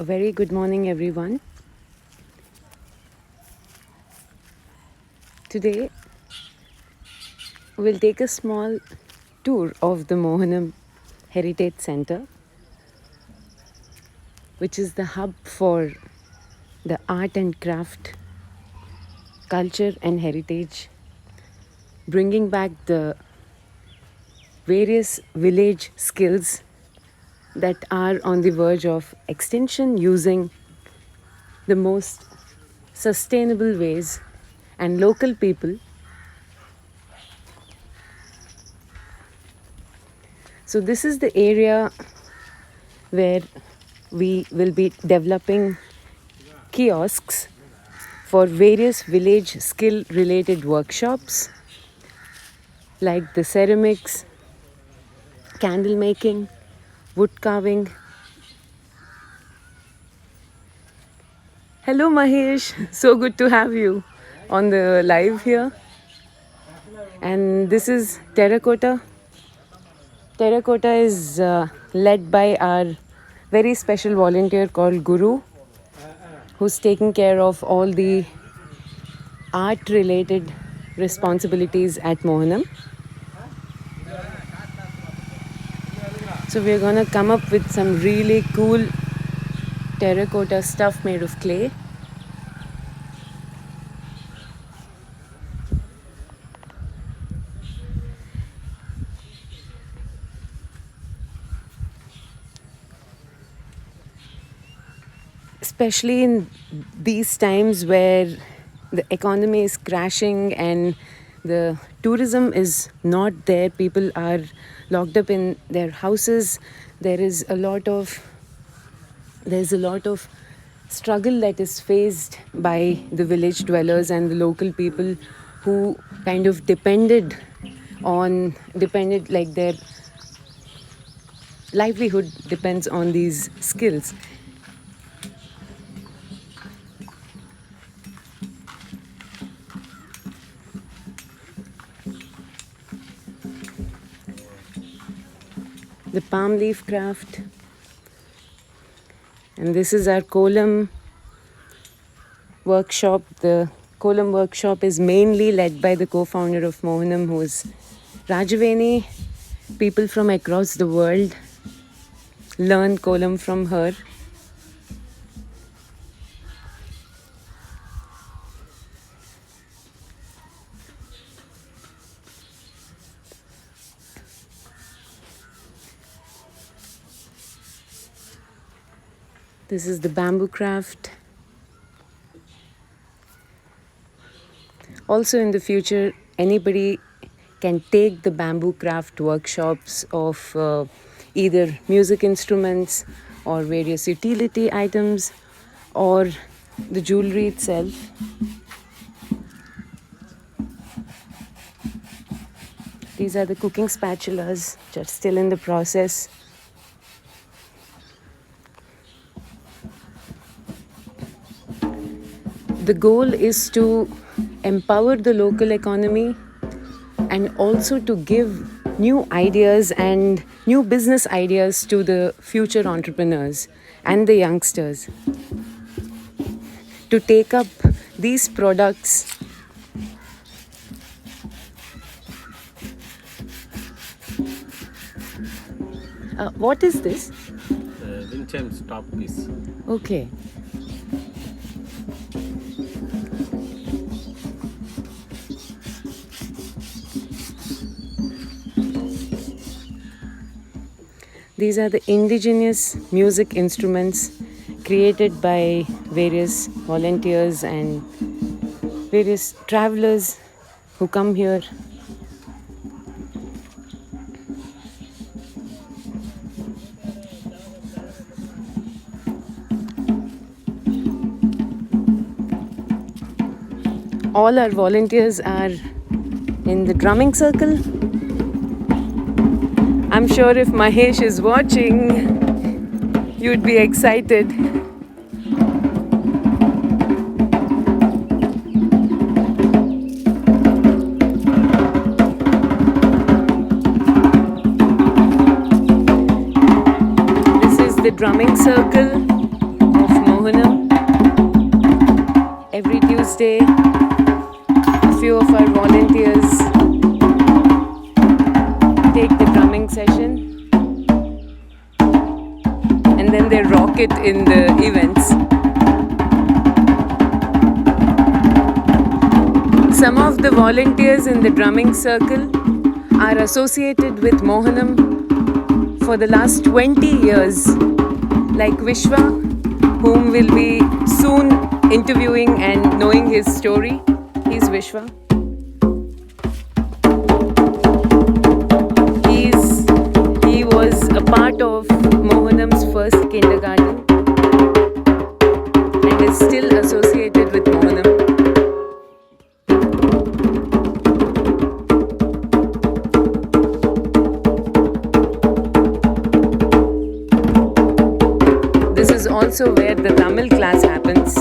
A very good morning, everyone. Today, we'll take a small tour of the Mohanam Heritage Center, which is the hub for the art and craft, culture and heritage, bringing back the various village skills that are on the verge of extinction using the most sustainable ways and local people. So, this is the area where we will be developing kiosks for various village skill related workshops like the ceramics, candle making, wood carving. Hello Mahesh, so good to have you on the live here. And this is Terracotta. Terracotta is led by our very special volunteer called Guru, who's taking care of all the art related responsibilities at Mohanam. So we're gonna come up with some really cool terracotta stuff made of clay. Especially in these times where the economy is crashing and the tourism is not there, people are locked up in their houses. There's a lot of struggle that is faced by the village dwellers and the local people who kind of depended like their livelihood depends on these skills. The palm leaf craft. And this is our kolam workshop. The kolam workshop is mainly led by the co-founder of Mohanam, who is Rajaveni. People from across the world learn kolam from her. This is the bamboo craft. Also in the future, anybody can take the bamboo craft workshops of either music instruments or various utility items or the jewelry itself. These are the cooking spatulas, which are still in the process. The goal is to empower the local economy and also to give new ideas and new business ideas to the future entrepreneurs and the youngsters to take up these products. What is this? Wind chimes top piece. Okay. These are the indigenous music instruments created by various volunteers and various travelers who come here. All our volunteers are in the drumming circle. I'm sure if Mahesh is watching, you'd be excited. This is the drumming circle pocket in the events. Some of the volunteers in the drumming circle are associated with Mohanam for the last 20 years, like Vishwa, whom we'll be soon interviewing and knowing his story. He's Vishwa. He was a part of Mohanam's first kindergarten and is still associated with Mohanam. This is also where the Tamil class happens.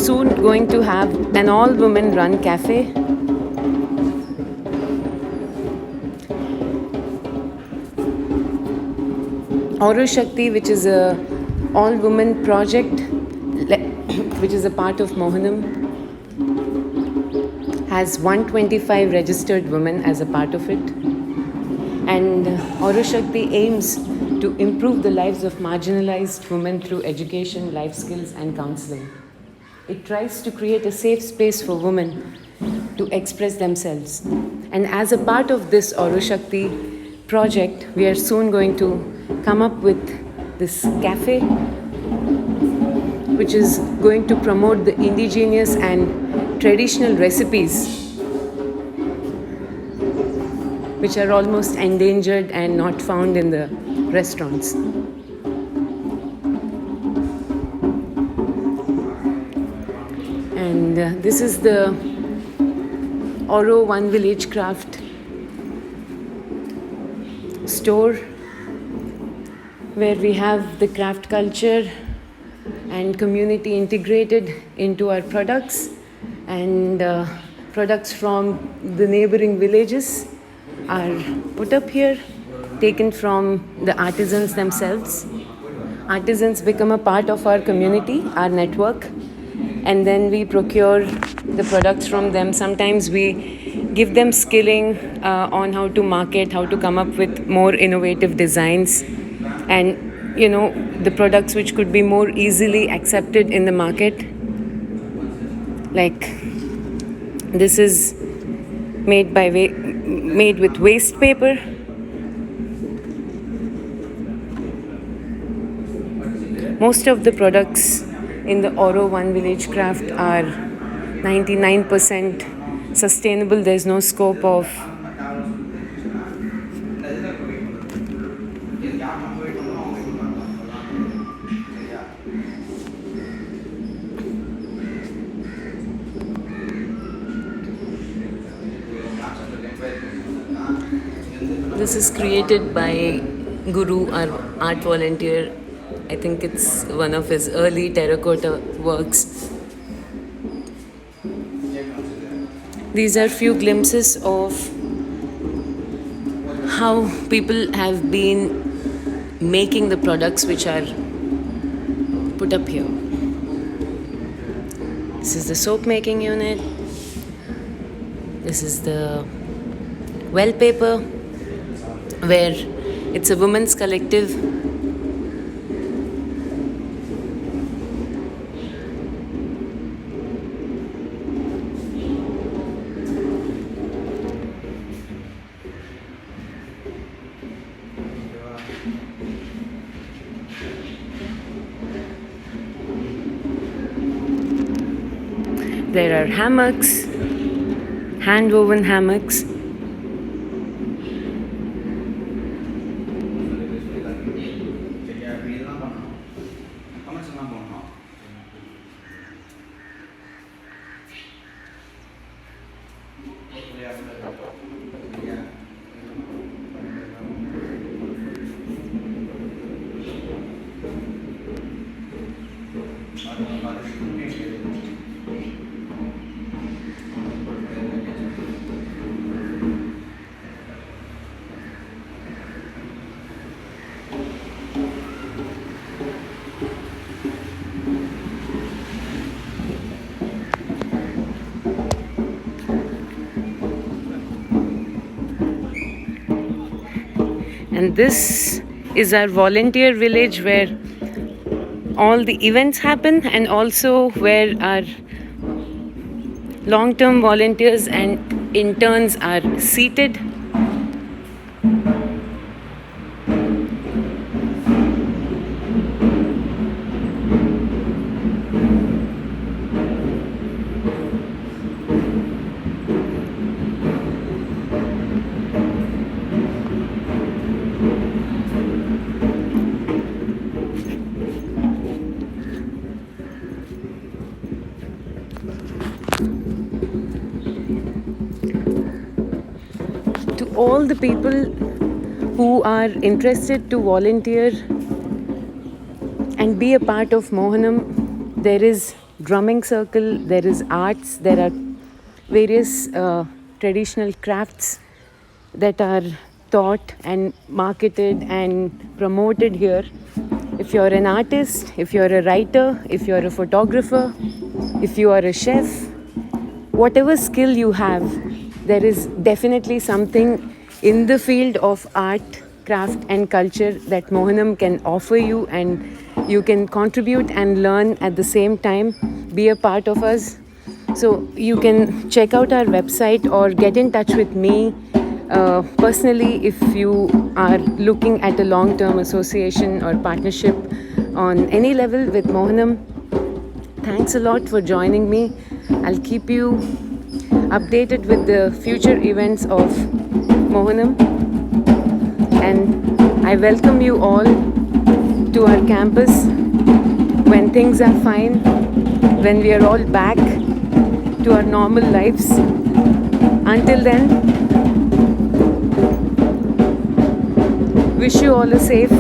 Soon going to have an all-women run cafe. Auru Shakti, which is a all-women project, which is a part of Mohanam, has 125 registered women as a part of it. And Auru Shakti aims to improve the lives of marginalized women through education, life skills, and counseling. It tries to create a safe space for women to express themselves. And as a part of this Auru Shakti project, we are soon going to come up with this cafe, which is going to promote the indigenous and traditional recipes, which are almost endangered and not found in the restaurants. And this is the Oro One Village Craft store, where we have the craft culture and community integrated into our products, and products from the neighboring villages are put up here, taken from the artisans themselves. Artisans become a part of our community, our network, and then we procure the products from them. Sometimes we give them skilling on how to market, how to come up with more innovative designs, and the products which could be more easily accepted in the market. Like this is made with waste paper. Most of the products in the Oro One Village Craft are 99% sustainable. There's no scope of This is created by Guru, our art volunteer. I think it's one of his early terracotta works. These are few glimpses of how people have been making the products which are put up here. This is the soap making unit. This is the well paper, where it's a women's collective. There are hammocks, hand-woven hammocks. And this is our volunteer village where all the events happen, and also where our long term volunteers and interns are seated. To all the people who are interested to volunteer and be a part of Mohanam, there is drumming circle, there is arts, there are various traditional crafts that are taught and marketed and promoted here. If you're an artist, if you're a writer, if you're a photographer, if you are a chef, whatever skill you have, there is definitely something in the field of art, craft, and culture that Mohanam can offer you, and you can contribute and learn at the same time, be a part of us. So you can check out our website or get in touch with me personally if you are looking at a long term association or partnership on any level with Mohanam. Thanks a lot for joining me. I'll keep you updated with the future events of Mohanam, and I welcome you all to our campus when things are fine, when we are all back to our normal lives. Until then, wish you all a safe